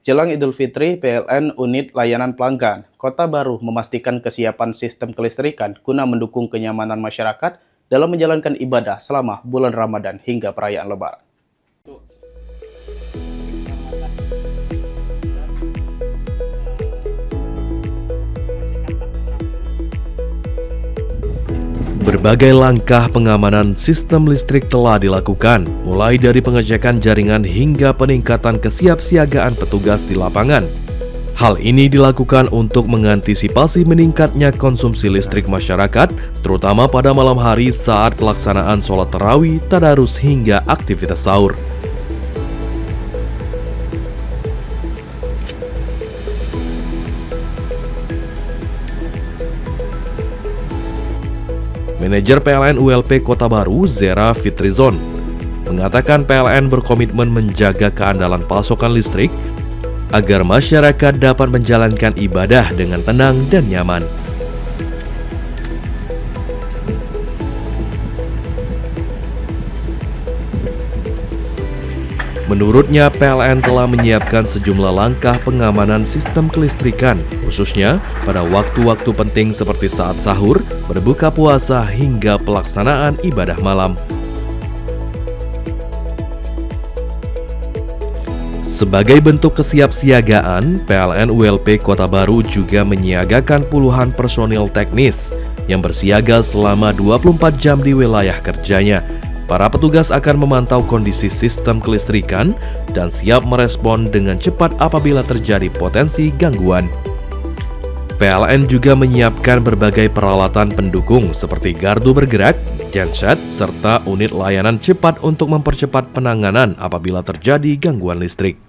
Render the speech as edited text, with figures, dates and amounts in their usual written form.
Jelang Idul Fitri, PLN Unit Layanan Pelanggan Kota Baru memastikan kesiapan sistem kelistrikan guna mendukung kenyamanan masyarakat dalam menjalankan ibadah selama bulan Ramadan hingga perayaan Lebaran. Berbagai langkah pengamanan sistem listrik telah dilakukan, mulai dari pengecekan jaringan hingga peningkatan kesiapsiagaan petugas di lapangan. Hal ini dilakukan untuk mengantisipasi meningkatnya konsumsi listrik masyarakat, terutama pada malam hari saat pelaksanaan sholat tarawih, tadarus hingga aktivitas sahur. Manajer PLN ULP Kota Baru, Zera Fitrizon, mengatakan PLN berkomitmen menjaga keandalan pasokan listrik agar masyarakat dapat menjalankan ibadah dengan tenang dan nyaman. Menurutnya, PLN telah menyiapkan sejumlah langkah pengamanan sistem kelistrikan, khususnya pada waktu-waktu penting seperti saat sahur, berbuka puasa, hingga pelaksanaan ibadah malam. Sebagai bentuk kesiapsiagaan, PLN ULP Kota Baru juga menyiagakan puluhan personil teknis yang bersiaga selama 24 jam di wilayah kerjanya. Para petugas akan memantau kondisi sistem kelistrikan dan siap merespon dengan cepat apabila terjadi potensi gangguan. PLN juga menyiapkan berbagai peralatan pendukung seperti gardu bergerak, genset, serta unit layanan cepat untuk mempercepat penanganan apabila terjadi gangguan listrik.